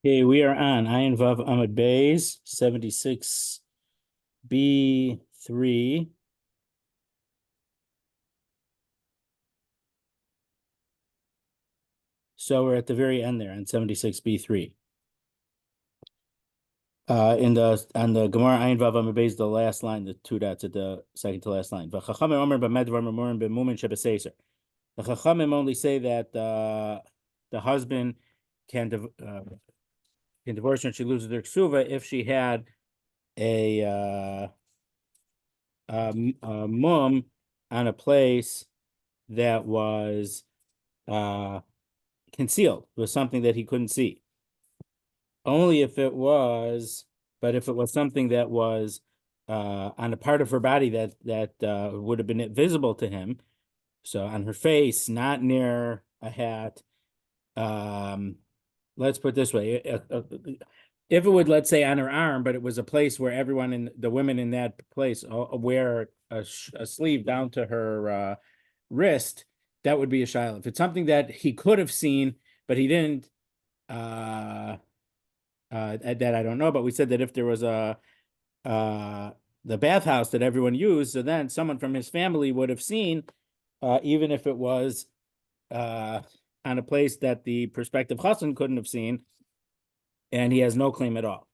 Okay, we are on Ayin Vav Amud Beis 76B3. So we're at the very end there on 76B3. In the on the Gemara Ayin Vav Amud Beis, the last line, the two dots at the second to last line. V'chachamim omer b'med dvar memurim b'mumin shebeseser. The Chachamim only say that the husband can divorce her and she loses her ksuva if she had a mum on a place that was concealed, was something that he couldn't see. Only if it was, but if it was something that was on a part of her body that would have been visible to him, so on her face, not near a hat. Let's put it this way: if it would, let's say, on her arm, but it was a place where everyone in the women in that place wear a sleeve down to her wrist, that would be a shiloh. If it's something that he could have seen, but he didn't, that I don't know. But we said that if there was the bathhouse that everyone used, so then someone from his family would have seen, even if it was on a place that the prospective chassan couldn't have seen, and he has no claim at all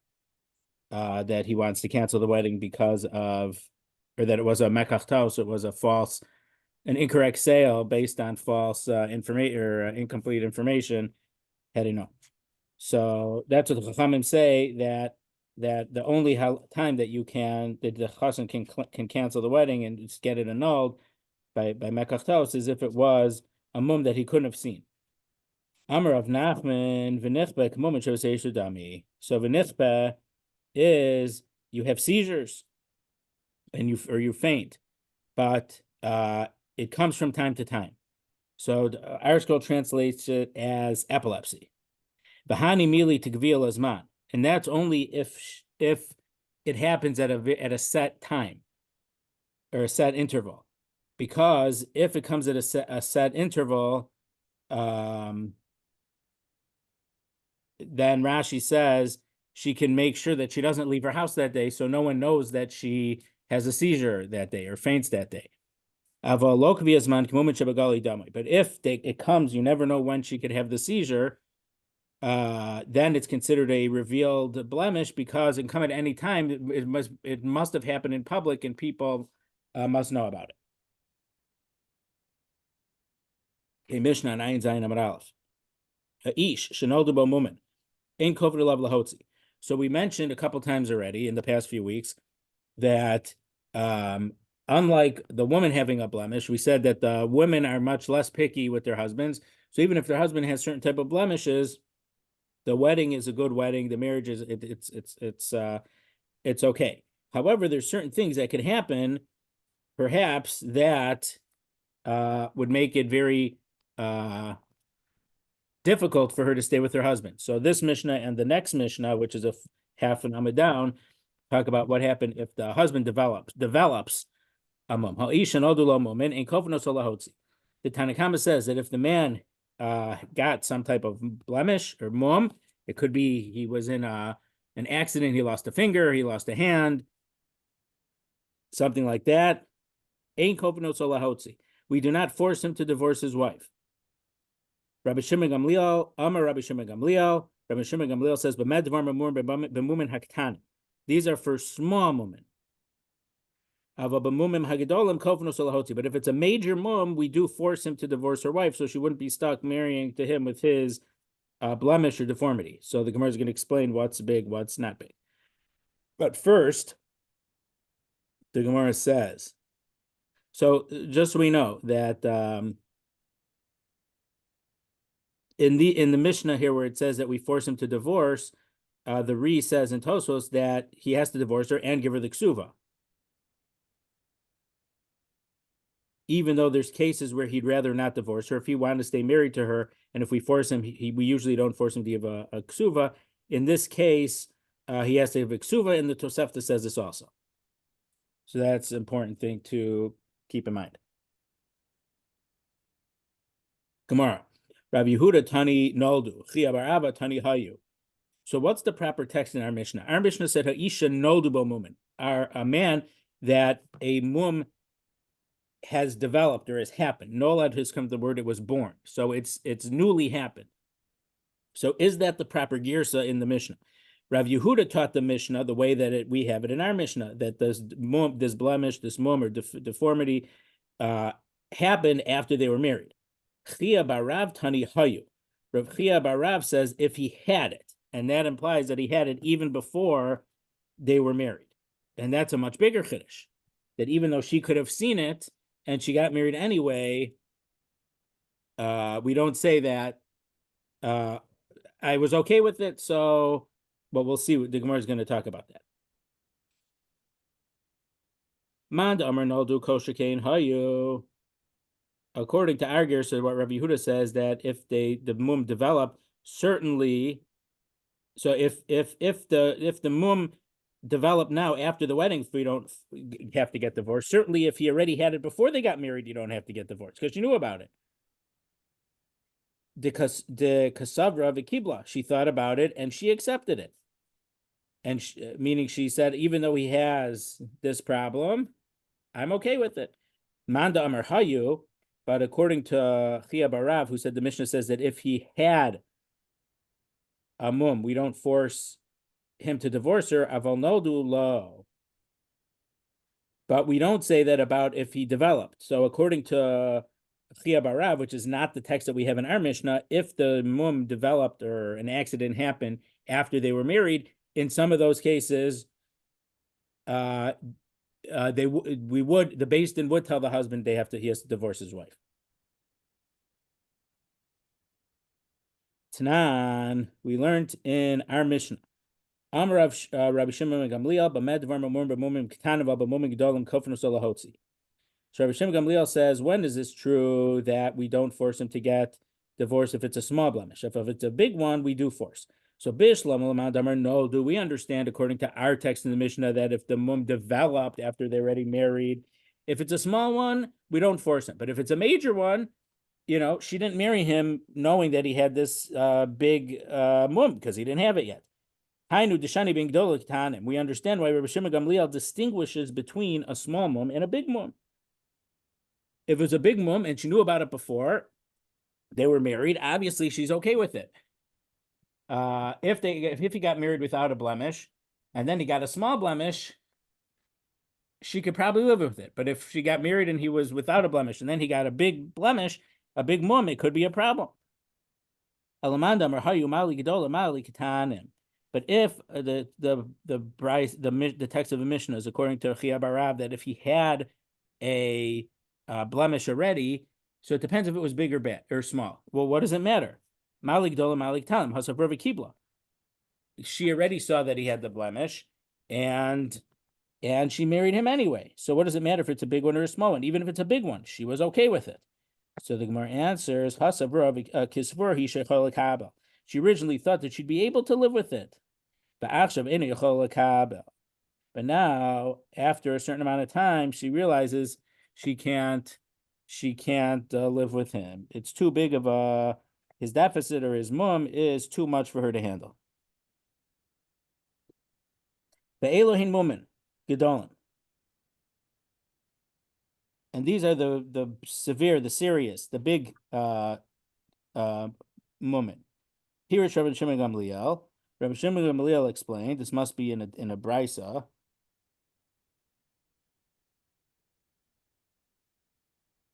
that he wants to cancel the wedding because of, or that it was a mekach, so it was an incorrect sale based on false information or incomplete information. Had he known. So that's what the Chachamim say, that the only time that the chassan can cancel the wedding and just get it annulled by mekach is if it was a mum that he couldn't have seen. Amar of Nachman v'nichbe k'momen shosei dami. So v'nichbe is you have seizures and you faint, but it comes from time to time. So the Irish Scroll translates it as epilepsy. V'hani mili t'gvil azman, and that's only if it happens at a set time or a set interval, because if it comes at a set interval, then Rashi says she can make sure that she doesn't leave her house that day, so no one knows that she has a seizure that day or faints that day. But if it comes, you never know when she could have the seizure. Then it's considered a revealed blemish because it can come at any time. It must have happened in public, and people must know about it. Okay, Mishnah Ayin Zayin Amar Aleph. Ish shenoldu bo mumen ein kofar lav lahotzi. So we mentioned a couple times already in the past few weeks that unlike the woman having a blemish, we said that the women are much less picky with their husbands. So even if their husband has certain type of blemishes, the wedding is a good wedding. The marriage is it's okay. However, there's certain things that could happen, perhaps that would make it very difficult for her to stay with her husband. So this Mishnah and the next Mishnah, which is a half an amud down, talk about what happened if the husband develops a mum. The Tanakama says that if the man got some type of blemish or mum, it could be he was in an accident, he lost a finger, he lost a hand, something like that. We do not force him to divorce his wife. Rabbi Shimon Gamliel, Amar Rabbi Shimon Gamliel. Rabbi Shimon Gamliel says, these are for small women. But if it's a major mum, we do force him to divorce her wife, so she wouldn't be stuck marrying to him with his blemish or deformity. So the Gemara is going to explain what's big, what's not big. But first, the Gemara says, so just so we know that in the Mishnah here where it says that we force him to divorce, the Ri says in Tosfos that he has to divorce her and give her the ksuva. Even though there's cases where he'd rather not divorce her, if he wanted to stay married to her, and if we force him, we usually don't force him to give a ksuva. In this case, he has to give a ksuva, and the Tosefta says this also. So that's an important thing to keep in mind. Gemara. Rabbi Yehuda Tani Noldu, Chia Bar Abba Tani Hayu. So what's the proper text in our Mishnah? Our Mishnah said ha'isha noldu bo mumin, a man that a mum has developed or has happened. Nolad has come the word, it was born. So it's newly happened. So is that the proper girsa in the Mishnah? Rav Yehuda taught the Mishnah the way that we have it in our Mishnah, that this blemish, this mum or deformity happened after they were married. Chia barav tani hayu. Rav Chia barav says if he had it, and that implies that he had it even before they were married. And that's a much bigger chiddush, that even though she could have seen it and she got married anyway, we don't say that I was okay with it, so, but we'll see. The Gemara is going to talk about that. Mand Amar Noldu Kosher Hayu. According to our Gersa, what Rabbi Yehuda says, that if the mum developed, certainly, so if the mum developed now after the wedding, we don't have to get divorced. Certainly, if he already had it before they got married, you don't have to get divorced because you knew about it. The kasavra v'kibla, she thought about it and she accepted it, and meaning she said, even though he has this problem, I'm okay with it. Manda Amar Hayu, but according to Chia Barav, who said the Mishnah says that if he had a mum, we don't force him to divorce her. Aval noldu lo. But we don't say that about if he developed. So according to Chia Barav, which is not the text that we have in our Mishnah, if the mum developed or an accident happened after they were married, in some of those cases, the Beis Din would tell the husband he has to divorce his wife. Tanan, we learned in our Mishnah. Amar Rabbi Shimon Gamliel b'med dvar mamum b'mumim ketanav b'mumim gedolim kofnu solahotzi. So Rabbi Shimon Gamliel says, when is this true that we don't force him to get divorced if it's a small blemish? If it's a big one, we do force. So Bishlam Lamandamar, no, do we understand according to our text in the Mishnah that if the mum developed after they're already married, if it's a small one, we don't force him. But if it's a major one, she didn't marry him knowing that he had this big mum because he didn't have it yet. Hainu Deshani being Gdolik. We understand why Rabbi Shimon Gamliel distinguishes between a small mum and a big mum. If it was a big mum and she knew about it before they were married, obviously she's okay with it. If he got married without a blemish and then he got a small blemish, she could probably live with it. But if she got married and he was without a blemish and then he got a big blemish, a big mum, it could be a problem. But if the text of the Mishnah is according to Chia Barav that if he had a blemish already, so it depends if it was big or bad or small. Well, what does it matter? Malik Dola Malik Talim Hasabrova Kibla. She already saw that he had the blemish, and she married him anyway. So what does it matter if it's a big one or a small one? Even if it's a big one, she was okay with it. So the Gemara answers, she originally thought that she'd be able to live with it. But now, after a certain amount of time, she realizes she can't live with him. It's too big of his deficit, or his mum is too much for her to handle. The Elohim woman, Gedolim. And these are the severe, the serious, the big moment. Here is Rabbi Shimon Gamliel. Rabbi Shimon Gamliel explained, this must be in a brisa.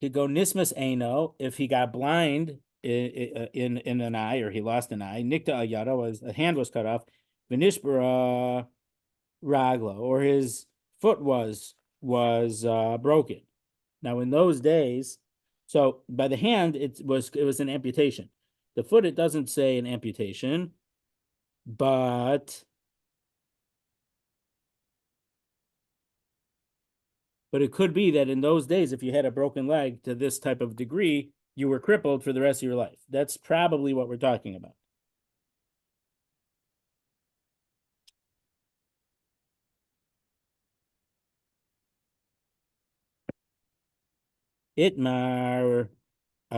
He go nismas eno, if he got blind in an eye, or he lost an eye. Nikta ayada, a hand was cut off. Vinishbara ragla, or his foot was broken. Now, in those days, so by the hand, it was an amputation. The foot, it doesn't say an amputation, but it could be that in those days, if you had a broken leg to this type of degree, you were crippled for the rest of your life. That's probably what we're talking about. Itmar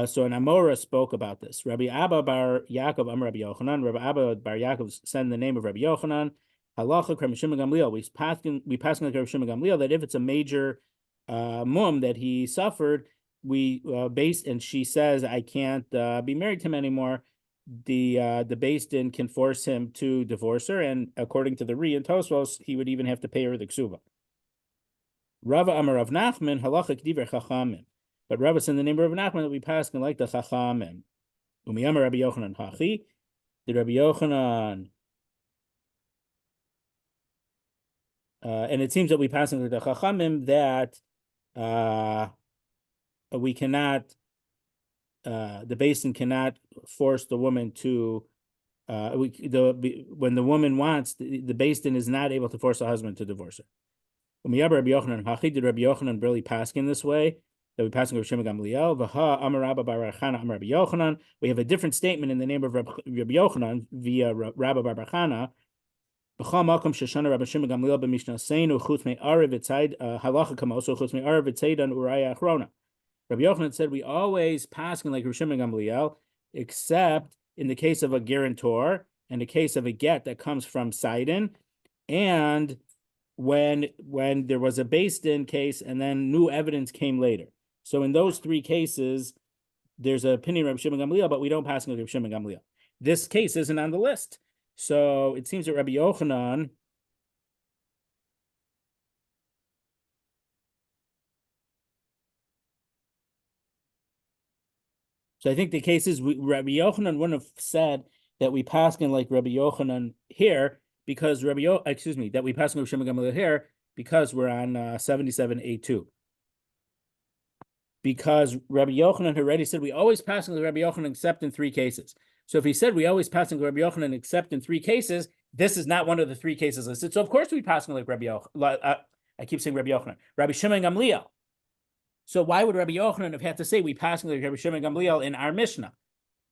So an Amora spoke about this. Rabbi Abba bar Yaakov Rabbi Yochanan. Rabbi Abba bar Yaakov said in the name of Rabbi Yochanan, Halacha Rabbi Shimon Gamliel. We pass like Rabbi Shimon Gamliel that if it's a major mum that he suffered, we base, and she says, I can't be married to him anymore. The Beis Din can force him to divorce her, and according to the Ri and Tosfos, he would even have to pay her the ksuva. Rava Amar Rav Nachman halacha k'divrei chachamim. But Rabbi said in the name of Rabbi Nachman that we pass like the chachamim. Umi Amar Rabbi Yochanan hachi. Did Rabbi Yochanan? And it seems that we pass like the chachamim that we cannot. The Beis Din cannot force the woman to. When the woman wants, the Beis Din is not able to force the husband to divorce her. Did Rabbi Yochanan really pass in this way? That we pass in Rabbi Shimon Gamliel. We have a different statement in the name of Rabbi Yochanan via Rabbi Bar Chana. Rabbi Shimon Gamliel b'Mishnah Seinu chutz me'arav v'tzayd halacha kamoso chutz me'arav v'tzaydan uraya achrona. Rabbi Yochanan said we always pass in like Rabbi Shimon Gamliel, except in the case of a guarantor and the case of a get that comes from Sidon, and when there was a Beis Din case and then new evidence came later. So in those three cases, there's an opinion of Rabbi Shimon Gamliel, but we don't pass on Rabbi Shimon Gamliel. This case isn't on the list. So it seems that Rabbi Yochanan So I think the case is Rabbi Yochanan wouldn't have said that we pass in like Rabbi Yochanan here because that we pass in Rabbi Shimon Gamliel here because we're on 77A2. Because Rabbi Yochanan already said we always pass in Rabbi Yochanan except in three cases. So if he said we always pass in Rabbi Yochanan except in three cases, this is not one of the three cases listed. So of course we pass in like Rabbi Yochanan. I keep saying Rabbi Yochanan. Rabbi Shimon Gamliel. So why would Rabbi Yochanan have had to say we pass in like Rabbi Shimon Gamliel in our Mishnah?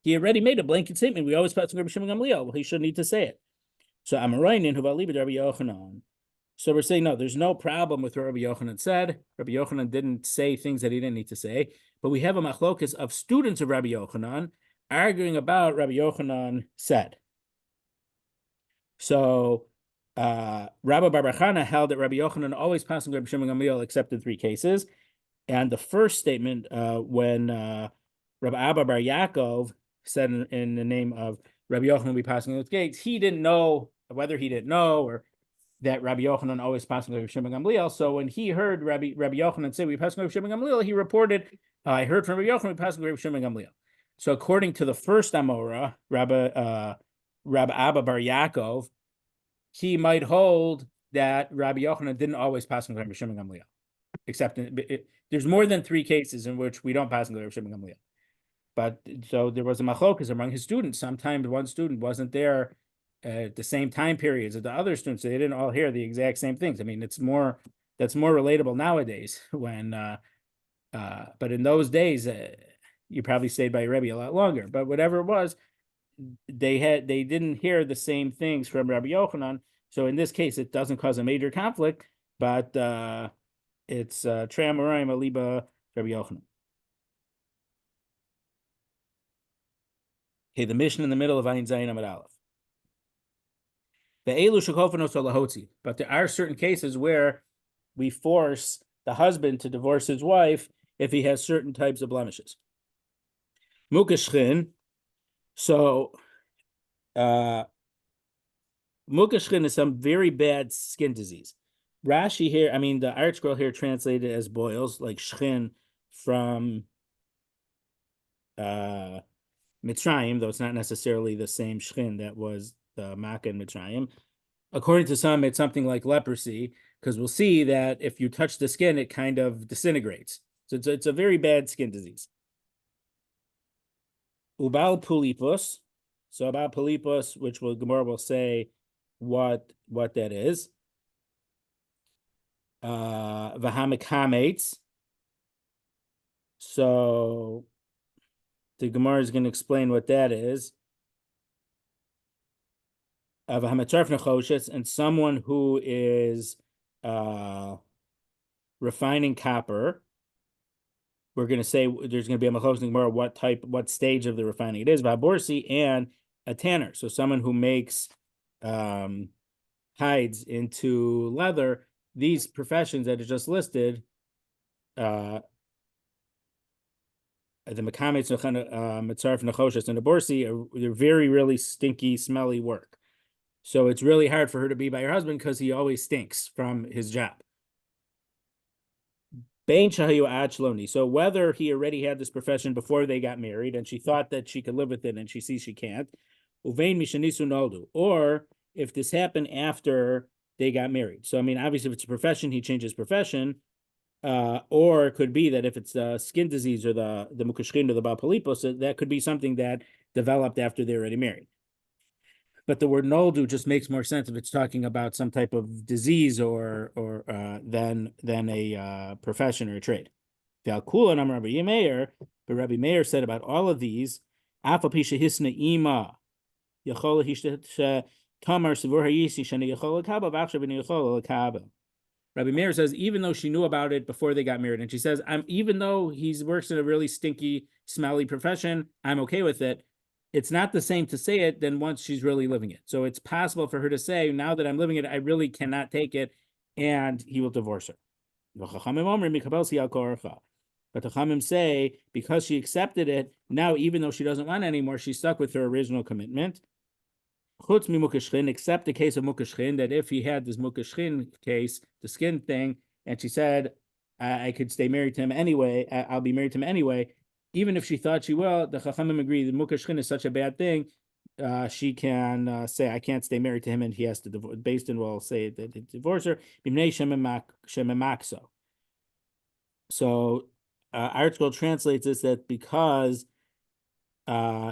He already made a blanket statement. We always pass in Rabbi Shimon Gamliel. Well, he shouldn't need to say it. So Amarainin Huvalibid Rabbi Yochanan. So we're saying, no, there's no problem with what Rabbi Yochanan said. Rabbi Yochanan didn't say things that he didn't need to say. But we have a machlokas of students of Rabbi Yochanan arguing about Rabbi Yochanan said. So Rabbi Bar Chana held that Rabbi Yochanan always passed Rabbi Shimon Gamliel except in three cases. And the first statement, when Rabbi Abba Bar Yaakov said in the name of Rabbi Yochanan, we passing those gates, he didn't know whether he didn't know or that Rabbi Yochanan always passed Rabbi Shimon Gamliel. So when he heard Rabbi Yochanan say we passed Rabbi Shimon Gamliel, he reported, I heard from Rabbi Yochanan we passed Rabbi Shimon Gamliel. So according to the first Amora, Rabbi Abba Bar Yaakov, he might hold that Rabbi Yochanan didn't always pass Rabbi Shimon Gamliel, except there's more than three cases in which we don't pass Rabbi Shimon Gamliel. But so there was a machlokas among his students. Sometimes one student wasn't there at the same time periods as the other students. So they didn't all hear the exact same things. I mean, that's more relatable nowadays when, but in those days, you probably stayed by your Rebbe a lot longer. But whatever it was, they didn't hear the same things from Rabbi Yochanan. So in this case, it doesn't cause a major conflict, but it's Tre'amoraim Aliba Rabbi Yochanan. Okay, the mission in the middle of Ayin Zayin Amud Aleph. But there are certain cases where we force the husband to divorce his wife if he has certain types of blemishes. Mukashchin. So, mukashchin is some very bad skin disease. Rashi here, I mean, the Art Scroll here translated as boils, like shchin from Mitzrayim, though it's not necessarily the same shchin that was the Makkah in Mitzrayim. According to some, it's something like leprosy, because we'll see that if you touch the skin, it kind of disintegrates. So it's a very bad skin disease. Ubal pulipus. So about pulipus, which Gemara will say what that is. Vahamikametz. So the Gemara is going to explain what that is. And someone who is refining copper. we're going to say there's going to be a machlokas more what stage of the refining it is. Vaborsi and a tanner, so someone who makes hides into leather. These professions that are just listed, the mekamitz, mitzaref, nechoshes, and the borsi, they're very, really stinky, smelly work. So it's really hard for her to be by her husband because he always stinks from his job. So whether he already had this profession before they got married and she thought that she could live with it and she sees she can't, or if this happened after they got married. So, I mean, obviously, if it's a profession, he changes profession. Or it could be that if it's the skin disease or the mukashkin or the balpolipos, that could be something that developed after they're already married. But the word noldu just makes more sense if it's talking about some type of disease or than a profession or a trade. But Rabbi Meir said about all of these, Rabbi Meir says, even though she knew about it before they got married, and she says, even though he works in a really stinky, smelly profession, I'm okay with it. It's not the same to say it than once she's really living it. So it's possible for her to say, now that I'm living it, I really cannot take it, and he will divorce her. But the Chachamim say, because she accepted it, now even though she doesn't want it anymore, she's stuck with her original commitment. Chutz mi mukashchin, except the case of mukashchin, that if he had this mukashchin case, the skin thing, and she said, I could stay married to him anyway, I'll be married to him anyway, even if she thought she will, the Chachamim agree that mukashchin is such a bad thing, she can say, I can't stay married to him, and he has to divorce. Based on will say that it divorce her. So ArtScroll translates this that because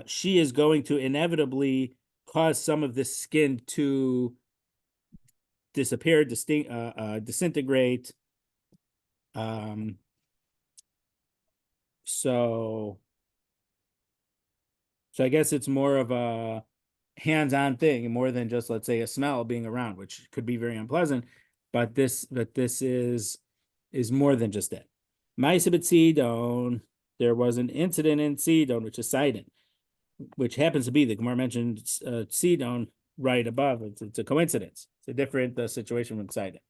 she is going to inevitably cause some of the skin to disappear, disintegrate. So I guess it's more of a hands-on thing, more than just, let's say, a smell being around, which could be very unpleasant. But this is more than just that. Ma'aseh Sidon, there was an incident in Sidon, which is Sidon, which happens to be, the Gemara mentioned Sidon right above. It's a coincidence. It's a different situation from Sidon.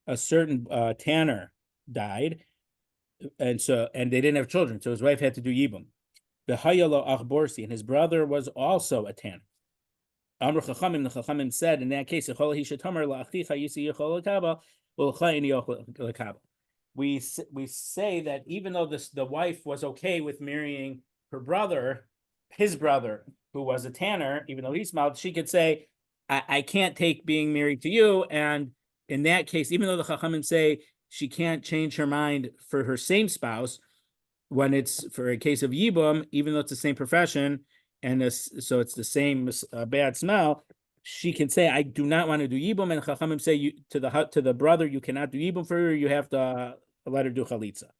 A certain tanner died, and they didn't have children, so his wife had to do yibum. And his brother was also a tanner. The Chachamim said in that case, we say that even though the wife was okay with marrying her brother, his brother, who was a tanner, even though he smelled, she could say, I can't take being married to you. And in that case, even though the Chachamim say she can't change her mind for her same spouse, when it's for a case of yibum, even though it's the same profession, and so it's the same bad smell, she can say, I do not want to do yibum, and Chachamim say to the brother, you cannot do yibum for her, you have to let her do chalitza.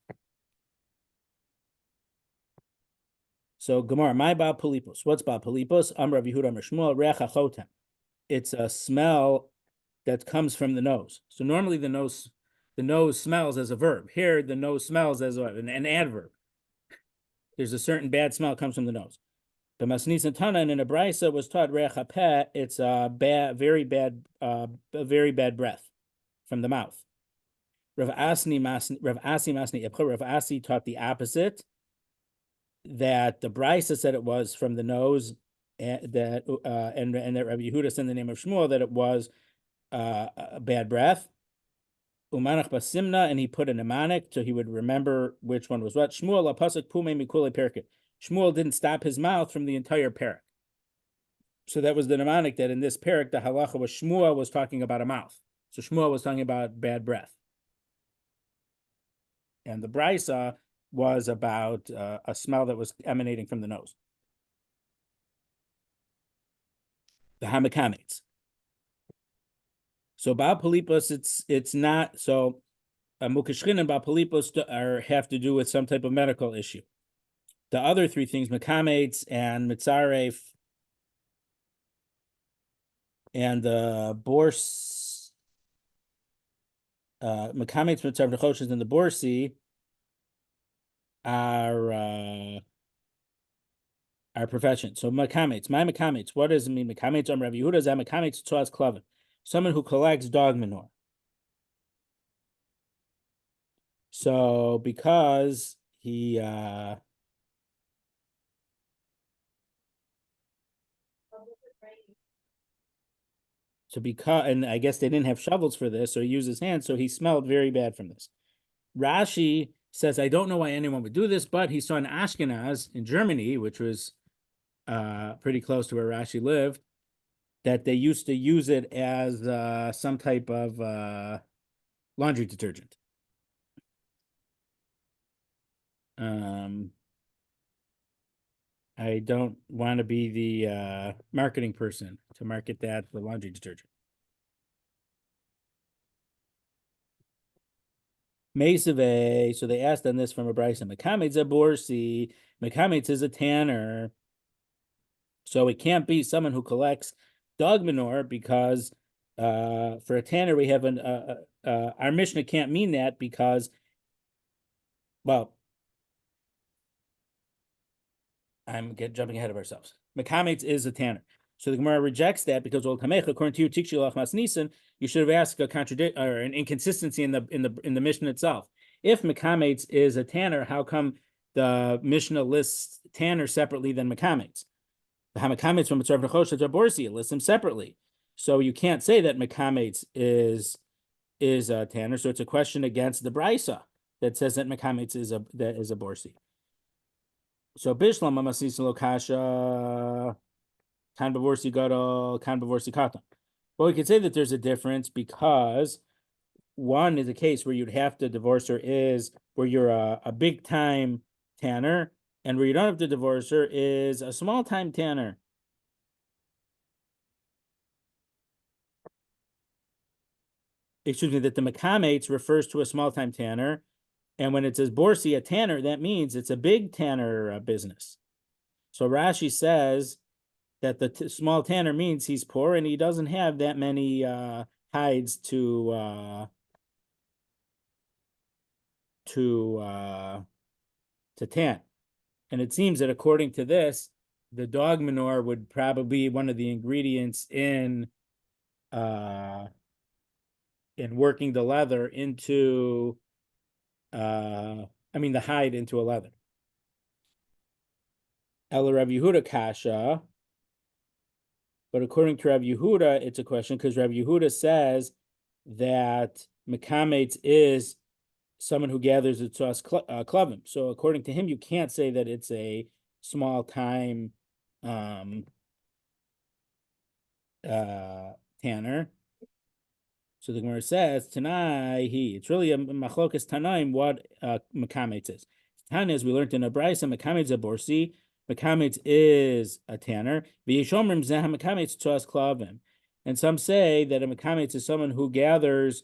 So Gemara, my Baal Polipos. What's Baal Polipos? Amar Rav Yehuda Amar Shmuel Recha Chotem. It's a smell that comes from the nose. So normally the nose smells as a verb. Here the nose smells as an adverb. There's a certain bad smell that comes from the nose. The Masnis and Tana in a Brisa was taught Recha Peh. It's a very bad breath from the mouth. Rav Asi taught the opposite, that the Brisa said it was from the nose, and that Rabbi Yehuda said in the name of Shmuel that it was a bad breath. Umanach basimna, and he put a mnemonic so he would remember which one was what. Shmuel apasuk pume mikule perkit. Shmuel didn't stop his mouth from the entire parak. So that was the mnemonic that in this parak, the halacha was Shmuel was talking about a mouth. So Shmuel was talking about bad breath. And the Brisa was about a smell that was emanating from the nose. The Hamakamitz. So Baal Polipos, it's not, so Mukashchin and Baal Polipos have to do with some type of medical issue. The other three things, Mekametz and Mitzaref and the Bors Mekamitz Mitzvah Nechoshes in the Borsi our profession. So mekamitz, my mekamitz. What does it mean? Mekamitz Rabbi Yehuda is mekamitz tzuas klavin, someone who collects dog manure. So because he and I guess they didn't have shovels for this, so he used his hands, so he smelled very bad from this. Rashi says, I don't know why anyone would do this, but he saw in Ashkenaz in Germany, which was pretty close to where Rashi lived, that they used to use it as some type of laundry detergent. I don't want to be the marketing person to market that for laundry detergent. Mesave, so they asked on this from a Bryson. Mekamitz a borsi. Mekamitz is a tanner. So it can't be someone who collects dog manure because for a tanner we have our Mishnah can't mean that because, well, I'm jumping ahead of ourselves. Mekamitz is a tanner. So the Gemara rejects that because according to you, Tikshilach Mas Nisan, you should have asked a contradiction or an inconsistency in the Mishnah itself. If Mekamitz is a tanner, how come the Mishnah lists tanner separately than Mekamitz? The Hamakamitz from Mitzvah Nechoshes Borsi, it lists them separately. So you can't say that Mekamitz is a tanner. So it's a question against the Brisa that says that Mekamitz is a Borsi. So Bishlam Amasis Lokasha Kan Bavorsi Gadol, Kan Bavorsi Katan. Well, we could say that there's a difference because one is a case where you'd have to divorce her is where you're a big time tanner, and where you don't have to divorce her is a small time tanner. Excuse me, that the Mekamitz refers to a small time tanner. And when it says Borsi, a tanner, that means it's a big tanner business. So Rashi says that the small tanner means he's poor and he doesn't have that many hides to tan. And it seems that according to this, the dog manure would probably be one of the ingredients in working the leather into the hide into a leather. El Rabbi Yehuda kasha, but according to Rabbi Yehuda, it's a question because Rabbi Yehuda says that mekamitz is someone who gathers the tzuas klavim. So according to him, you can't say that it's a small time tanner. So the Gemara says, Tanai, it's really a machlokas Tanaim what mekamitz is. Tana, as we learned in a brisa, mekamitz a borsi, mekamitz is a tanner. V'yishomrim zeh mekamitz tzuas klavim. And some say that a mekamitz is someone who gathers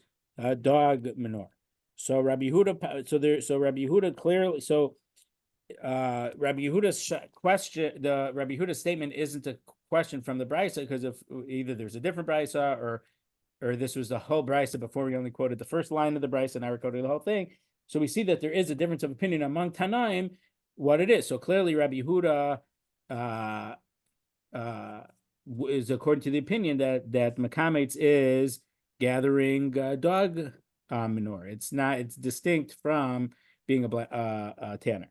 dog manure. So Rabbi Yehuda, so Rabbi Yehuda clearly, Rabbi Yehuda's question, the Rabbi Yehuda's statement isn't a question from the brisa because if either there's a different brisa or this was the whole brisa before we only quoted the first line of the brisa and now we're quoting the whole thing. So we see that there is a difference of opinion among Tanaim what it is. So clearly Rabbi Yehuda is according to the opinion that mekamitz is gathering dog manure. It's not. It's distinct from being a tanner.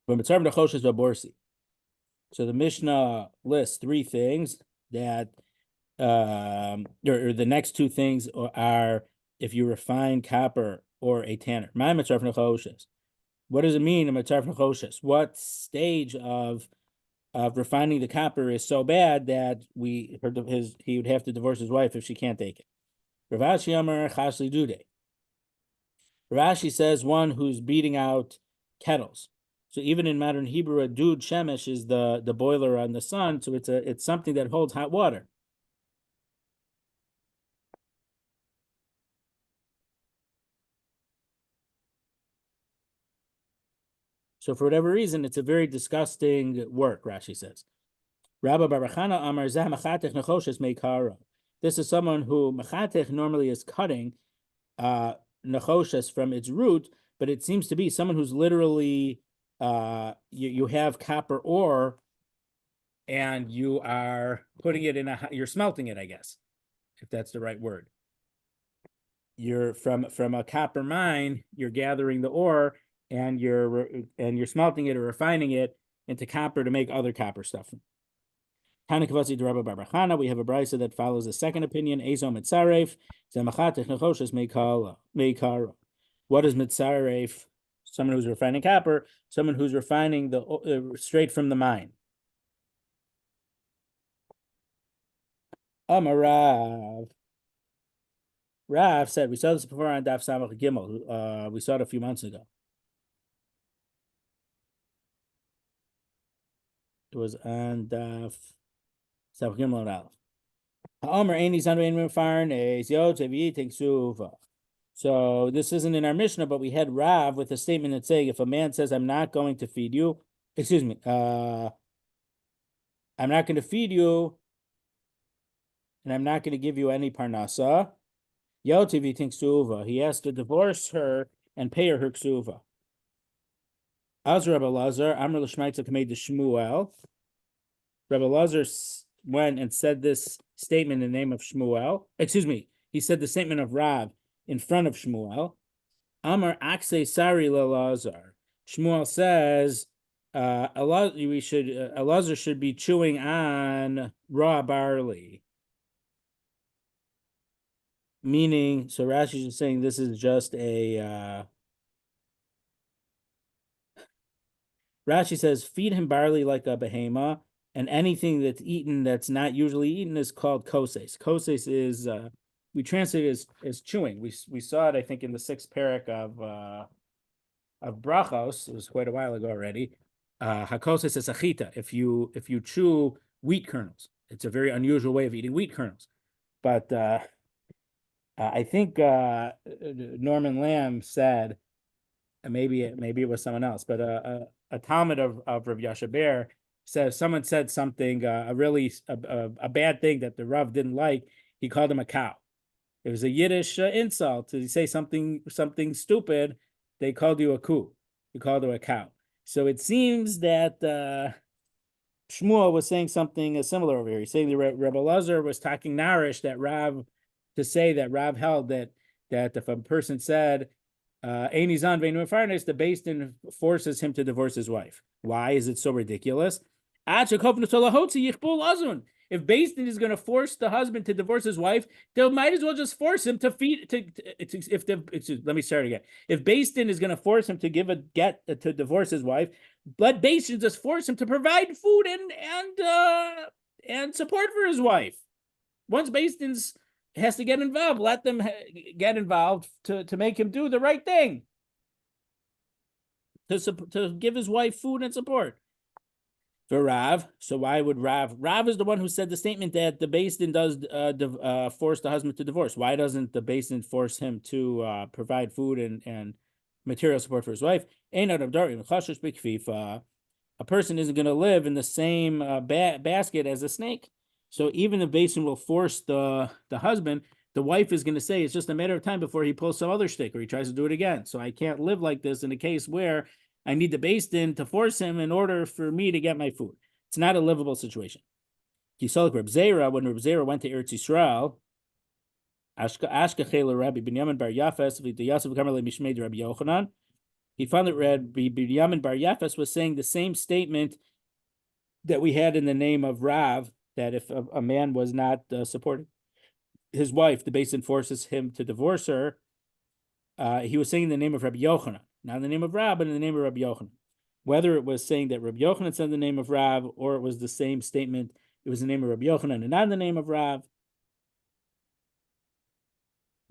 So the Mishnah lists three things that, or the next two things are if you refine copper or a tanner. What does it mean in Matzar Nechoshes? What stage of refining the copper is so bad that he would have to divorce his wife if she can't take it? Rav Amar Chasli Dude. Rashi says one who's beating out kettles. So even in modern Hebrew, a dud shemesh is the boiler on the sun. So it's something that holds hot water. So for whatever reason, it's a very disgusting work, Rashi says. Rabbi Barachana Amar Zeh Machatech Nechoshes Meikara. This is someone who Machatech normally is cutting Nechoshes from its root, but it seems to be someone who's literally you have copper ore and you are putting it you're smelting it, I guess, if that's the right word. You're from a copper mine, you're gathering the ore and you're smelting it or refining it into copper to make other copper stuff. We have a brisa that follows the second opinion. What is mitzaref? Someone who's refining copper, someone who's refining the straight from the mine. Amarav. Rav said, we saw this before on Daf Samach Gimel. We saw it a few months ago. It was on Daf Samach Gimel and Aleph. So this isn't in our Mishnah, but we had Rav with a statement that saying, if a man says, I'm not going to feed you, I'm not going to feed you, and I'm not going to give you any parnasa, Yotiv thinks ksuva. He has to divorce her and pay her ksuva. Rabbi Lazar, Amr l'shmaitza kamei de Shmuel. Rabbi Lazar went and said this statement in the name of Shmuel. He said the statement of Rav in front of Shmuel. Amar akse sari Lazar. Shmuel says, Lazar should be chewing on raw barley. Meaning, so Rashi is saying this is just a. Rashi says, feed him barley like a behema, and anything that's eaten that's not usually eaten is called koses. Koses is we translate it as chewing. We saw it, I think, in the 6th parak of Brachos. It was quite a while ago already. Hakoses is achita. If you chew wheat kernels, it's a very unusual way of eating wheat kernels, but. I think Norman Lamb said, maybe it was someone else, but a Talmud of Rav Yasha Ber says someone said something a bad thing that the Rav didn't like. He called him a cow. It was a Yiddish insult to say something stupid. They called you a coup. You called her a cow. So it seems that Shmuel was saying something similar over here. He's saying that Rabbi Lazar was talking narish that Rav. To say that Rav held that if a person said Einizan ve'enu farnes, the Beis Din forces him to divorce his wife. Why is it so ridiculous? If Beis Din is going to force the husband to divorce his wife, they might as well just force him to feed. Let me start again. If Beis Din is going to force him to give a get to divorce his wife, let Beis Din just force him to provide food and support for his wife. Once Beis Din's has to get involved. Let them get involved to make him do the right thing. To give his wife food and support. For Rav, so why would Rav? Rav is the one who said the statement that the Beis Din does force the husband to divorce. Why doesn't the Beis Din force him to provide food and material support for his wife? A person isn't going to live in the same basket as a snake. So even if Beis Din will force the husband, the wife is going to say it's just a matter of time before he pulls some other stick or he tries to do it again. So I can't live like this in a case where I need the Beis Din to force him in order for me to get my food. It's not a livable situation. When Reb Zera went to Eretz Yisrael, Rabbi Binyamin Bar Yafes, Rabbi Yochanan, he found that Rabbi Binyamin Bar Yafes was saying the same statement that we had in the name of Rav, that if a man was not supporting his wife, the Beis Din forces him to divorce her. He was saying the name of Rabbi Yochanan, not in the name of Rav, but in the name of Rabbi Yochanan. Whether it was saying that Rabbi Yochanan said the name of Rav, or it was the same statement, it was the name of Rabbi Yochanan and not in the name of Rav.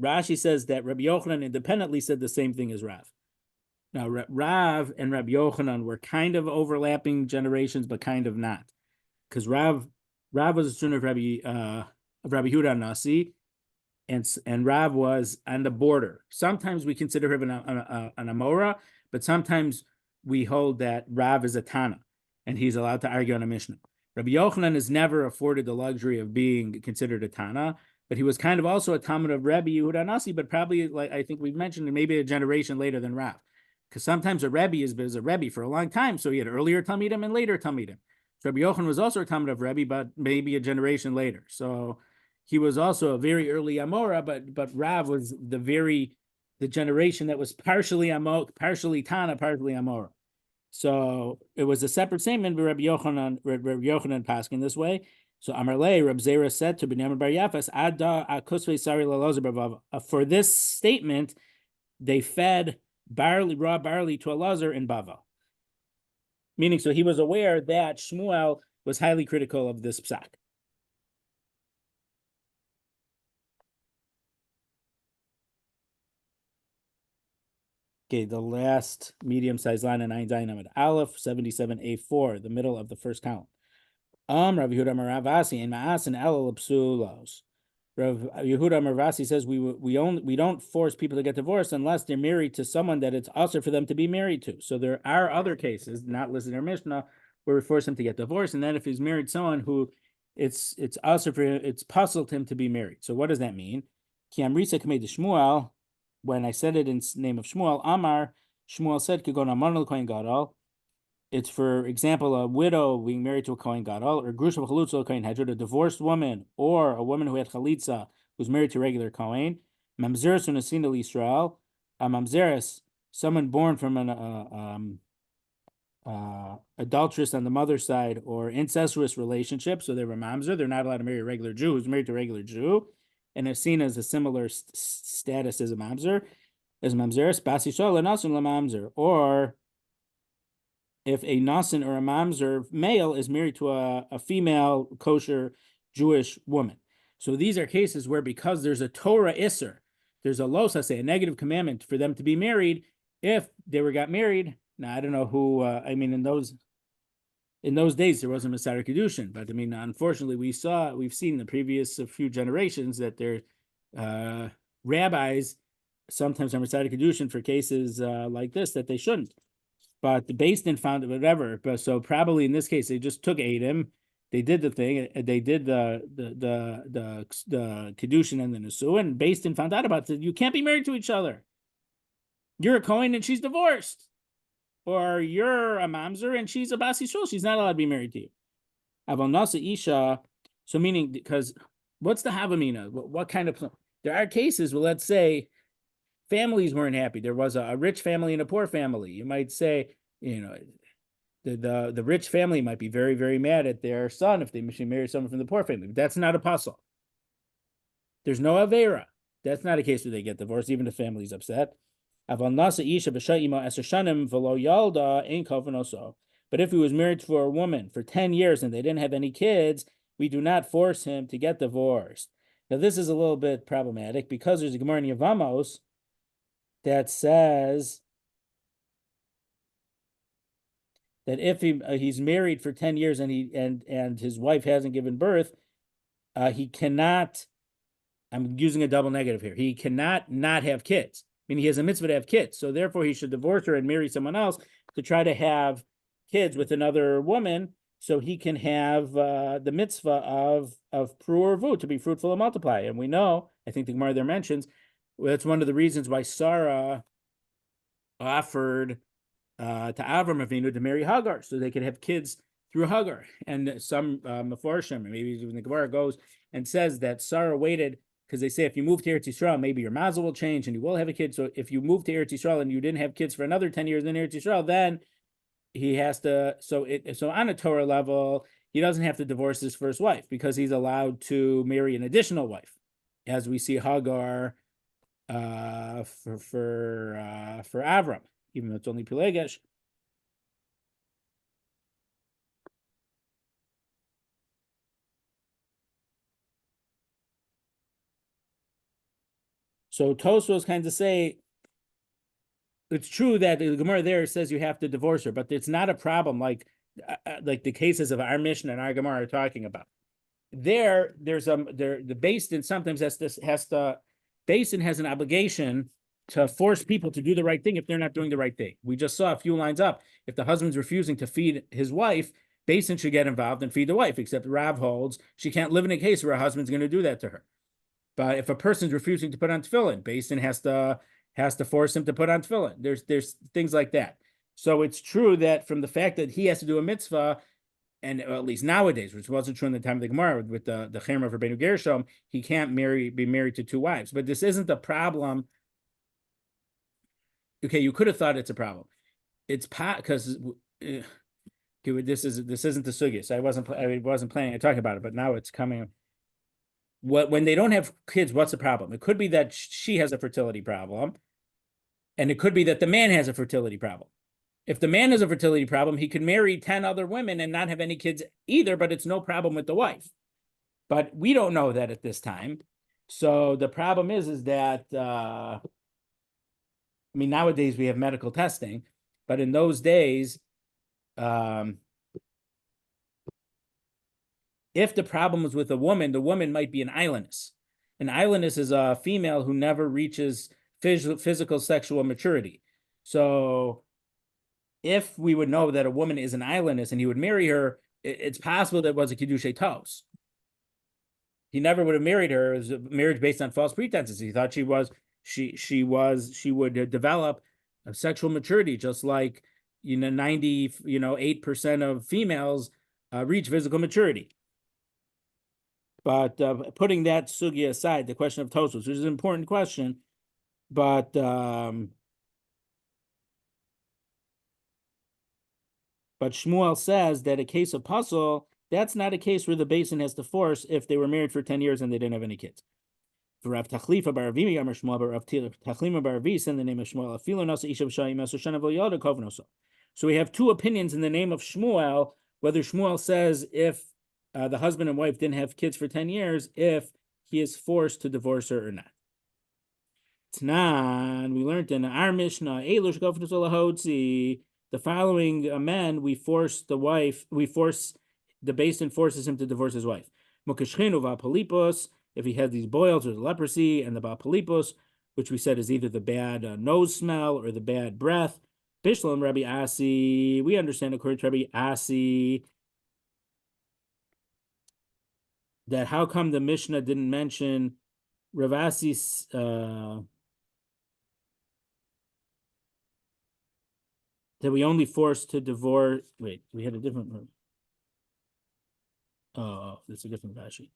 Rashi says that Rabbi Yochanan independently said the same thing as Rav. Now, Rav and Rabbi Yochanan were kind of overlapping generations, but kind of not, because Rav was a student of Rabbi Huda Nasi, and Rav was on the border. Sometimes we consider him an Amora, but sometimes we hold that Rav is a Tana, and he's allowed to argue on a Mishnah. Rabbi Yochanan is never afforded the luxury of being considered a Tana, but he was kind of also a Talmud of Rabbi Yehuda Nasi, but probably, like I think we've mentioned, maybe a generation later than Rav. Because sometimes a Rebbe is a Rebbe for a long time, so he had earlier Talmidim and later Talmidim. So Rabbi Yochanan was also a Talmud of Rebbe, but maybe a generation later. So he was also a very early Amora, but Rav was the generation that was partially Tana, partially Amora. So it was a separate statement by Rabbi Yochanan passing this way. So Amarle, Reb Zera said to Binyamin Bar Yafas, Ada akusvei sari lalozer b'vav. For this statement, they fed raw barley to a Lazar in Bava. Meaning, so he was aware that Shmuel was highly critical of this psak. Okay, the last medium-sized line in Ein Zayin Amud Aleph, 77A4, the middle of the first column. Rav Yehuda Maravasi in Ma'asin El Psulos. Rav Yehuda Maravasi says we don't force people to get divorced unless they're married to someone that it's also for them to be married to. So there are other cases not listed in our Mishnah where we force him to get divorced, and then if he's married someone who it's also for it's puzzled him to be married. So what does that mean? Ki Amrisa Kamei de Shmuel. When I said it in the name of Shmuel, Amar, Shmuel said, Kigona Manal Kohen Gadol. It's, for example, a widow being married to a Kohen Gadol, or Grusha Chalutza Kohen Hedron, a divorced woman, or a woman who had Chalitza, who's married to a regular Kohen. Mamzeres Unasin Israel, a Mamzeres, someone born from an adulteress on the mother's side, or incestuous relationship, so they're a Mamzer, they're not allowed to marry a regular Jew who's married to a regular Jew, and is seen as a similar status as a mamzer, basi shol nasin lamamzer, or if a nasin or a mamzer male is married to a female kosher Jewish woman. So these are cases where, because there's a Torah isser, there's a losa, a negative commandment for them to be married. If they got married, now I don't know who. In those days, there wasn't Masar Kedushin, but I mean, unfortunately, we've seen in the previous few generations that their rabbis sometimes are Masar Kedushin for cases like this that they shouldn't. But the Beis Din found it, whatever. But so probably in this case, they just took Adam, they did the thing, they did the Kedushin and the Nesuah, and Beis Din found out about it. You can't be married to each other. You're a Kohen and she's divorced. Or you're a mamzer and she's a basi shul. She's not allowed to be married to you. Aval nasa isha. So meaning, because what's the havamina? What kind of? There are cases. Well, let's say families weren't happy. There was a rich family and a poor family. You might say, the rich family might be very, very mad at their son if they marry someone from the poor family. But that's not a puzzle. There's no avera. That's not a case where they get divorced, even if the family's upset. But if he was married for a woman for 10 years and they didn't have any kids, we do not force him to get divorced. Now, this is a little bit problematic because there's a Gemara in Yevamos that says that if he's married for 10 years and his wife hasn't given birth, he cannot, I'm using a double negative here, he cannot not have kids. I mean, he has a mitzvah to have kids, so therefore he should divorce her and marry someone else to try to have kids with another woman, so he can have the mitzvah of pru urvu, to be fruitful and multiply. And we know, I think the Gemara there mentions, that's one of the reasons why Sarah offered to Avram Avinu to marry Hagar, so they could have kids through Hagar. And some Mefarshim, maybe even the Gemara goes and says that Sarah waited, because they say if you move to Eretz Yisrael, maybe your mazel will change and you will have a kid. So if you move to Eretz Yisrael and you didn't have kids for another 10 years in Eretz Yisrael, then he has to. So on a Torah level, he doesn't have to divorce his first wife because he's allowed to marry an additional wife, as we see Hagar for Avram, even though it's only Pilegesh. So Tosfos kind of say it's true that the Gemara there says you have to divorce her, but it's not a problem like the cases of our Mishnah and our Gemara are talking about. The Beis Din sometimes has an obligation to force people to do the right thing if they're not doing the right thing. We just saw a few lines up. If the husband's refusing to feed his wife, Basin should get involved and feed the wife, except Rav holds she can't live in a case where her husband's going to do that to her. But if a person's refusing to put on tefillin, Basin has to force him to put on tefillin. There's things like that. So it's true that from the fact that he has to do a mitzvah, and at least nowadays, which wasn't true in the time of the Gemara with the Cherem of Rabbeinu Gershom, he can't be married to two wives. But this isn't a problem. Okay, you could have thought it's a problem. It's because this isn't the sugya. So I wasn't planning on talking about it, but now it's coming. When they don't have kids, what's the problem? It could be that she has a fertility problem, and it could be that the man has a fertility problem. If the man has a fertility problem, he could marry 10 other women and not have any kids either, but it's no problem with the wife. But we don't know that at this time. So the problem is that, nowadays we have medical testing, but in those days, if the problem was with a woman, the woman might be an islandess. An islandess is a female who never reaches physical sexual maturity. So if we would know that a woman is an islandess and he would marry her, it's possible that it was a kiddushay tos. He never would have married her. It was a marriage based on false pretenses. He thought she would develop a sexual maturity, just like 98% of females reach physical maturity. But putting that sugya aside, the question of Tosfos, which is an important question, but Shmuel says that a case of puzzle, that's not a case where the basin has to force if they were married for 10 years and they didn't have any kids. For Rav Tachlifa bar Avimi, Amar Shmuel bar Rav Tachlima bar Avi, in the name of Shmuel, Afilu Nasa Isha V'Shayim Eser Shana V'Yoda Kovnoso. So we have two opinions in the name of Shmuel, whether Shmuel says if the husband and wife didn't have kids for 10 years, if he is forced to divorce her or not. Tnan, we learned in our Mishnah, Elush Kovnoso Lahotzi, the following men, the basin forces him to divorce his wife. Mokashchinu v'apalipos, if he has these boils or the leprosy, and the bapalipos, which we said is either the bad nose smell or the bad breath. Bishlam Rabbi Asi, we understand according to Rabbi Asi that how come the Mishnah didn't mention Rav Asi's that we only forced to divorce. Wait, we had a different one. Oh, that's a different Rashi.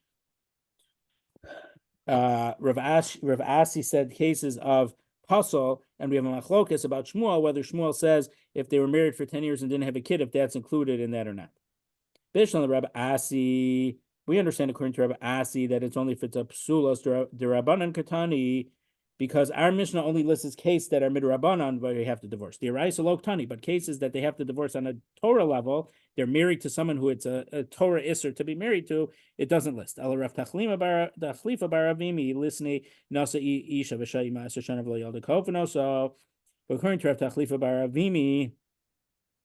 Rav Asi said cases of puzzle, and we have a machlokas about Shmuel, whether Shmuel says if they were married for 10 years and didn't have a kid, if that's included in that or not. Bishlan Rabbi Asi, we understand according to Rabbi Asi that it's only if it's a psulos derabanan katani, because our Mishnah only lists as case that are midrabanan where they have to divorce. The Arais Alok Tani, but cases that they have to divorce on a Torah level, they're married to someone who it's a Torah Isser to be married to, it doesn't list. Al Rav Tachlima bar Avimi, Lisni, Nasa Isha V'Shayim Asher Shana V'Yalda Kovno. So according to Rav Tachlifa bar Avimi,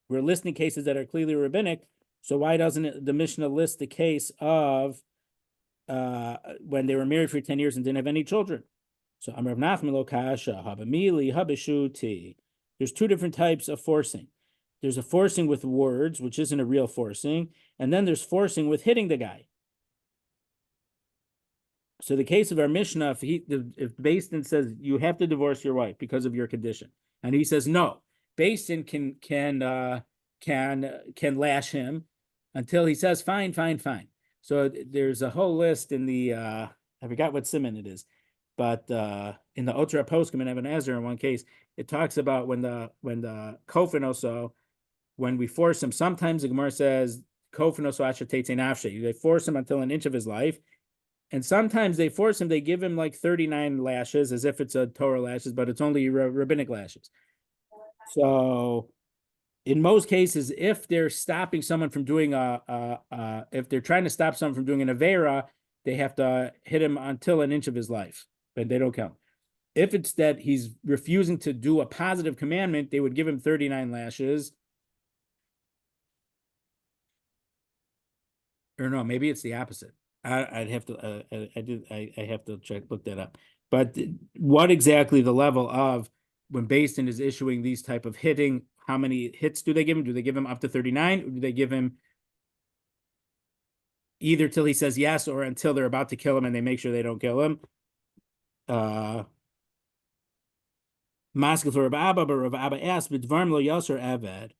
we're listing cases that are clearly rabbinic. So why doesn't the Mishnah list the case of when they were married for 10 years and didn't have any children? So Amrav Nachman lo kasha habamili habeshuti. There's two different types of forcing. There's a forcing with words, which isn't a real forcing, and then there's forcing with hitting the guy. So the case of our Mishnah, if Beis Din says you have to divorce your wife because of your condition, and he says no, Beis Din can lash him until he says fine. So there's a whole list in the I forgot what siman it is. But in the Otra Poskim and Eben Ezer, in one case, it talks about when the kofin also, when we force him. Sometimes the Gemara says kofin also asher teitze nafshe. They force him until an inch of his life, and sometimes they force him. They give him like 39 lashes, as if it's a Torah lashes, but it's only rabbinic lashes. So, in most cases, if they're stopping someone from doing if they're trying to stop someone from doing an avera, they have to hit him until an inch of his life. But they don't count. If it's that he's refusing to do a positive commandment, they would give him 39 lashes. Or no, maybe it's the opposite. I'd have to. I have to look that up. But what exactly the level of when Beis Din is issuing these type of hitting? How many hits do they give him? Do they give him up to 39? Or do they give him either till he says yes or until they're about to kill him and they make sure they don't kill him. Maskil for Rav Abba, but Rav Abba asked, "B'dvarm lo yasser eved."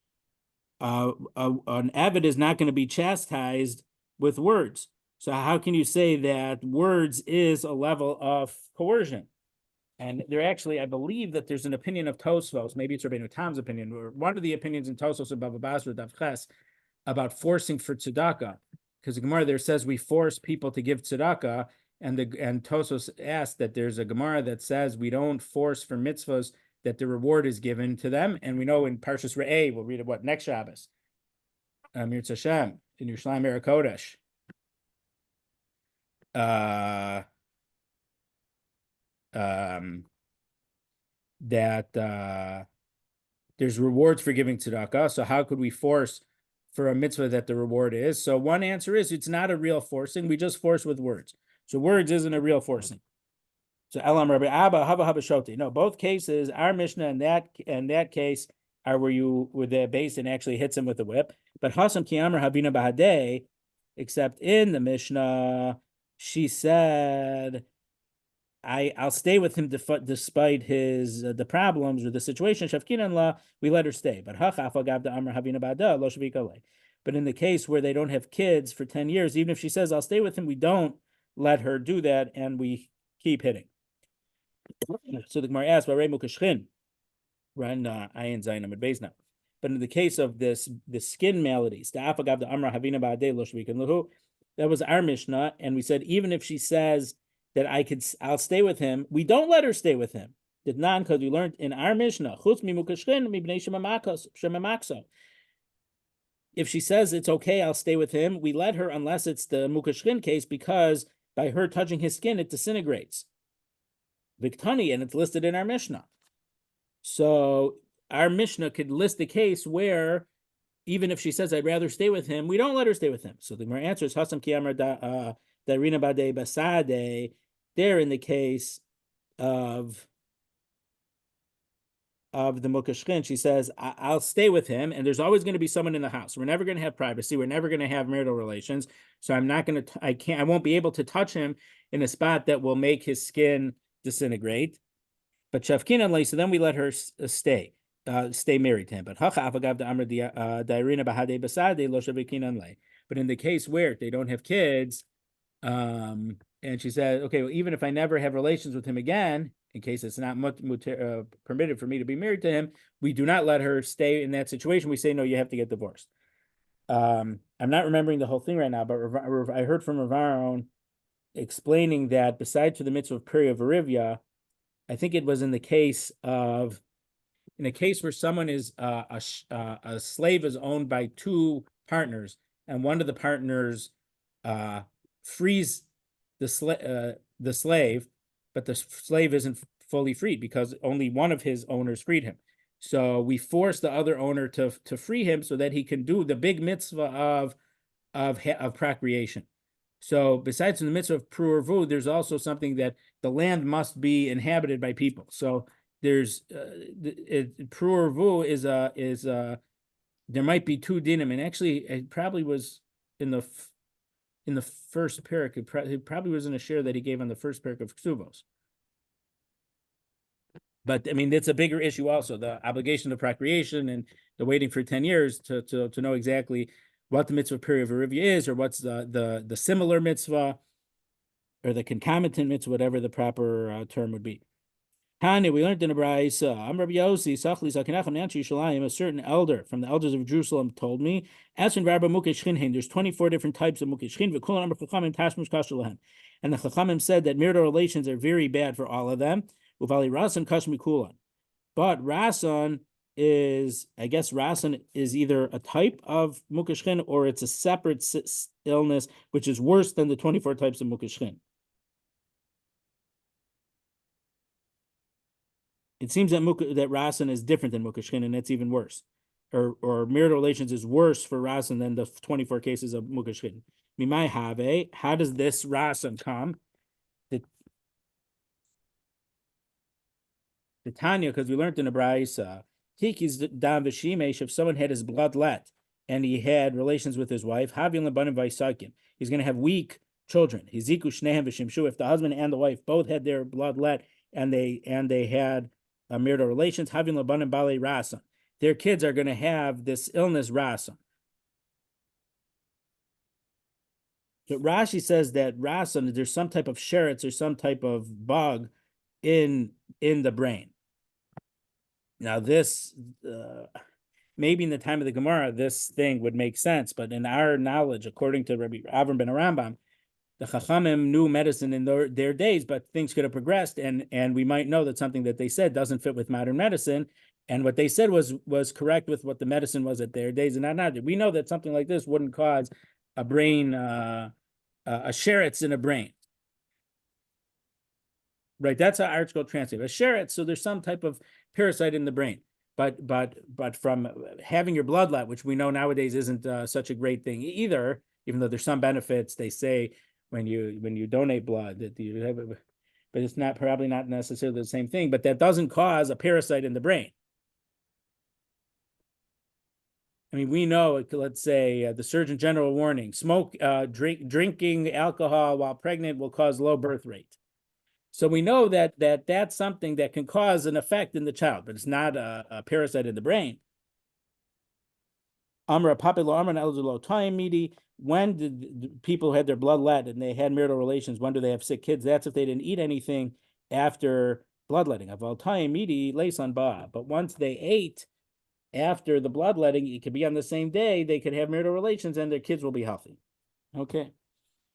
An eved is not going to be chastised with words. So how can you say that words is a level of coercion? And there actually, I believe that there's an opinion of Tosfos, maybe it's Rabbeinu Tam's opinion, or one of the opinions in Tosfos about Bava Basra Daf Ches about forcing for tzedakah, because the Gemara there says we force people to give tzedakah, and Tosfos asked that there's a Gemara that says we don't force for mitzvahs, that the reward is given to them, and we know in Parshas Re'eh, we'll read it next Shabbos, Mirz Hashem in Yerushalayim Eretz Kodesh. That there's rewards for giving tzedakah. So how could we force for a mitzvah that the reward is? So one answer is it's not a real forcing. We just force with words. So words isn't a real forcing. So Elam Rabbi Abba Hava Hava Shoti. No, both cases, our Mishnah in that case are where you with the base and actually hits him with a whip. But Hasam Kiyamar Havina Bahadeh, except in the Mishnah, she said, I'll stay with him despite his the problems or the situation. Shavkinan la, we let her stay. But but in the case where they don't have kids for 10 years, even if she says I'll stay with him, we don't let her do that, and we keep hitting. So the Gemara asks, "Run ayin zayin amid beis now." But in the case of the skin maladies, that was our Mishnah, and we said even if she says that I'll stay with him, we don't let her stay with him. Did not, because we learned in our Mishnah, if she says it's okay, I'll stay with him, we let her unless it's the mukashkin case, because by her touching his skin, it disintegrates. Viktani, and it's listed in our Mishnah. So our Mishnah could list a case where even if she says I'd rather stay with him, we don't let her stay with him. So the Gemara answers Hasam Kiyamar Darina Bade Basade. There in the case of the Mukashkin, she says I'll stay with him, and there's always going to be someone in the house. We're never going to have privacy. We're never going to have marital relations. So I'm not going to. I won't be able to touch him in a spot that will make his skin disintegrate. But Shavkinan, so then we let her stay married to him. But But in the case where they don't have kids, and she said, okay, well, even if I never have relations with him again, in case it's not permitted for me to be married to him, we do not let her stay in that situation. We say, no, you have to get divorced. I'm not remembering the whole thing right now, but I heard from Rav Aaron explaining that besides for the mitzvah of Peri of Arivia, I think it was in a case where someone is a slave is owned by two partners, and one of the partners frees the slave, but the slave isn't fully freed because only one of his owners freed him. So we force the other owner to free him so that he can do the big mitzvah of procreation. So besides the mitzvah of pru'ervu, there's also something that the land must be inhabited by people. So there's pru'ervu is there might be two dinim, and actually it probably was in the first parak. It probably was in a share that he gave on the first parak of Kesuvos. But I mean, it's a bigger issue also, the obligation of procreation and the waiting for 10 years to know exactly what the mitzvah period of Arivia is, or what's the similar mitzvah, or the concomitant mitzvah, whatever the proper term would be. Tanya, we learned in a brayso. I'm Rabbi Yossi, Sachli Zakenachem Nanchi Shalayim. A certain elder from the elders of Jerusalem told me, as in Rabbi Mukesh Chinhen, there's 24 different types of Mukesh Chin. V'kol Amar Chachamim Tashmush Kasher. And the Chachamim said that marital relations are very bad for all of them. Uvali Rasan Kashmi Kulan. But Rasan is either a type of Mukashchin or it's a separate illness, which is worse than the 24 types of Mukashchin. It seems that Rasan is different than Mukashchin, and it's even worse. Or marital relations is worse for Rasan than the 24 cases of Mukashchin. Mimai have, how does this Rasan come? The Tanya, because we learned in the Braisa, Tiki's dam v'shimesh, if someone had his blood let, and he had relations with his wife, Havin Labanim Vaisakim. He's going to have weak children. Hiziku Shnehem V'Shimshu. If the husband and the wife both had their blood let and they had marital relations, Havin Labanim Bale Rasan. Their kids are going to have this illness Rasan. But Rashi says that Rasan, there's some type of sheretz or some type of bug in the brain. Now this maybe in the time of the Gemara, this thing would make sense, but in our knowledge, according to Rabbi Avram ben Rambam, the Chachamim knew medicine in their days, but things could have progressed, and we might know that something that they said doesn't fit with modern medicine, and what they said was correct with what the medicine was at their days, and not. We know that something like this wouldn't cause a brain, a sheretz in a brain. Right, that's how article translate. A sheretz, so there's some type of parasite in the brain. But from having your blood let, which we know nowadays isn't such a great thing either, even though there's some benefits. They say when you donate blood that you have, but it's probably not necessarily the same thing. But that doesn't cause a parasite in the brain. I mean, we know, let's say the Surgeon General warning: drinking alcohol while pregnant will cause low birth rate. So we know that that's something that can cause an effect in the child, but it's not a parasite in the brain. Amra papilo amra eligible time midi. When did people who had their blood let and they had marital relations? When do they have sick kids? That's if they didn't eat anything after bloodletting. Aval time midi leisan ba. But once they ate after the bloodletting, it could be on the same day. They could have marital relations and their kids will be healthy. Okay.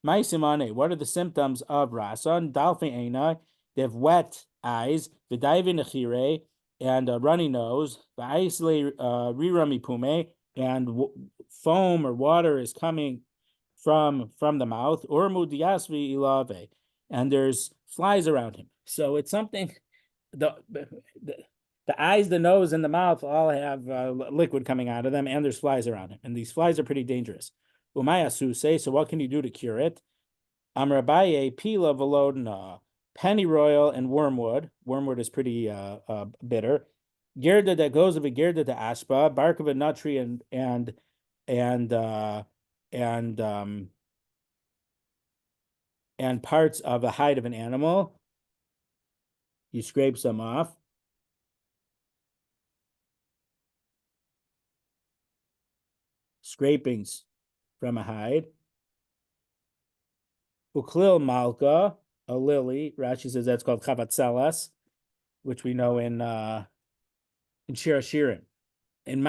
Maisimane, what are the symptoms of Rasan? Dalfi Eina, they have wet eyes, Vidaivi Nechire, and a runny nose, Vaisle Rirami Pume, and foam or water is coming from the mouth, Urmu Diasvi Ilave, and there's flies around him. So it's something, the eyes, the nose, and the mouth all have liquid coming out of them, and there's flies around him. And these flies are pretty dangerous. Umayasu say, so what can you do to cure it? Amrabaye, pila velodna, pennyroyal, and wormwood. Wormwood is pretty bitter. Gerda that goes of a gerda to ashpa, bark of a nut tree, and parts of the hide of an animal. You scrape some off. Scrapings from a hide. Uklil malka, a lily. Rashi says that's called chavatzelas, which we know in Shir Hashirim. In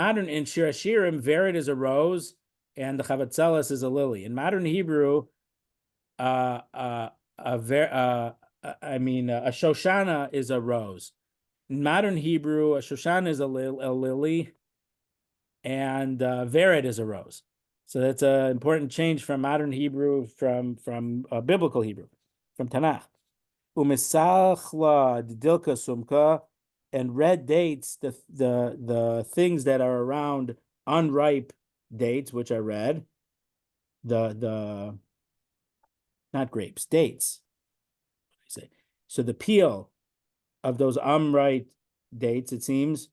Shir Hashirim, vered is a rose, and the chavatzelas is a lily. In modern Hebrew, a shoshana is a rose. In modern Hebrew, a shoshana is a lily, and vered is a rose. So that's an important change from modern Hebrew, from biblical Hebrew, from Tanakh. Umisachla dilka sumka, and red dates, the things that are around unripe dates, which are red, the not grapes, dates. So the peel of those unripe dates, it seems.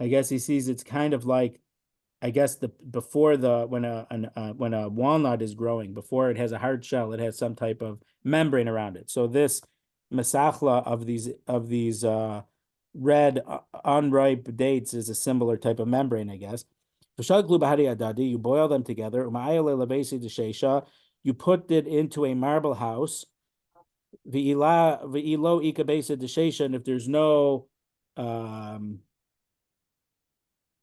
I guess he sees it's kind of like, I guess when a walnut is growing, before it has a hard shell, it has some type of membrane around it. So this mesachla of these red unripe dates is a similar type of membrane, I guess. You boil them together. You put it into a marble house. And if there's no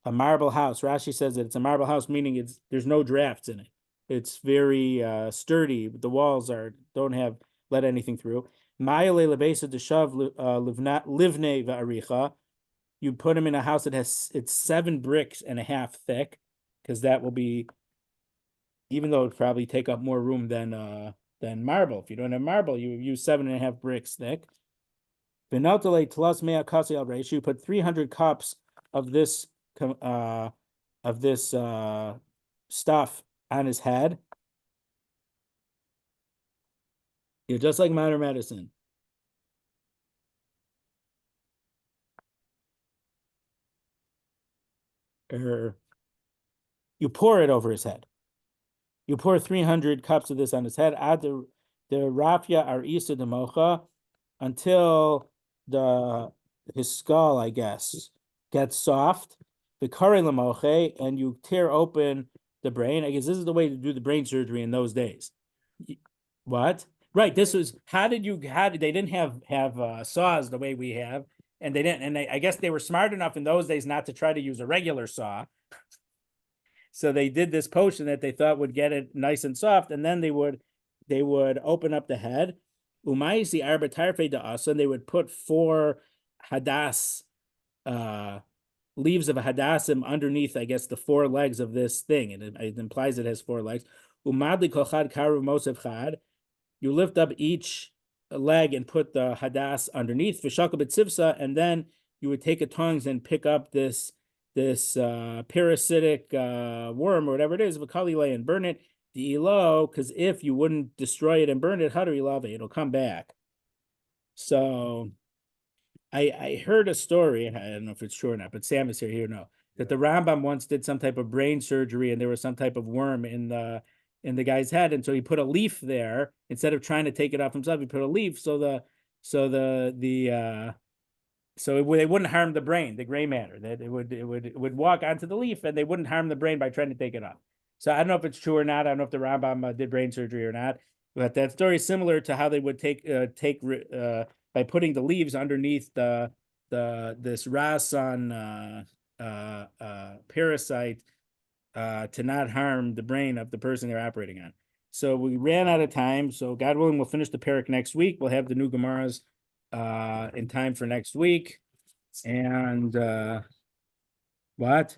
a marble house, Rashi says that it's a marble house, meaning there's no drafts in it. It's very sturdy. The walls don't let anything through. You put them in a house that it's 7 bricks and a half thick, because that will be, even though it probably take up more room than marble. If you don't have marble, you use 7.5 bricks thick. You put 300 cups of this stuff on his head. You're just like modern medicine. you pour it over his head. You pour 300 cups of this on his head. Add the rafia ar isa de mocha until his skull, I guess, gets soft. The kare lamoche, and you tear open the brain. I guess this is the way to do the brain surgery in those days. What? Right. This was how did they didn't have saws the way we have, and they didn't, and I guess they were smart enough in those days not to try to use a regular saw. So they did this potion that they thought would get it nice and soft, and then they would open up the head. Umayisi arbatarfe da asa, and they would put 4 hadas leaves of a hadassim underneath, I guess, the 4 legs of this thing. It implies it has 4 legs. Umadli kochad karu mosev chad. You lift up each leg and put the hadas underneath, v'shakal b'tzivsa, and then you would take a tongs and pick up this parasitic worm or whatever it is, v'kalile, and burn it, di'ilo, because if you wouldn't destroy it and burn it, hadar ilave, it'll come back. So I heard a story, I don't know if it's true or not, but Sam is here, no, that the Rambam once did some type of brain surgery and there was some type of worm in the guy's head, and so he put a leaf there instead of trying to take it off himself. He put a leaf so it wouldn't harm the brain, the gray matter, that it would walk onto the leaf and they wouldn't harm the brain by trying to take it off. So I don't know if it's true or not. I don't know if the Rambam did brain surgery or not, but that story is similar to how they would take by putting the leaves underneath this rasan parasite to not harm the brain of the person they're operating on. So we ran out of time. So God willing, we'll finish the parak next week. We'll have the new Gemaras in time for next week. And what?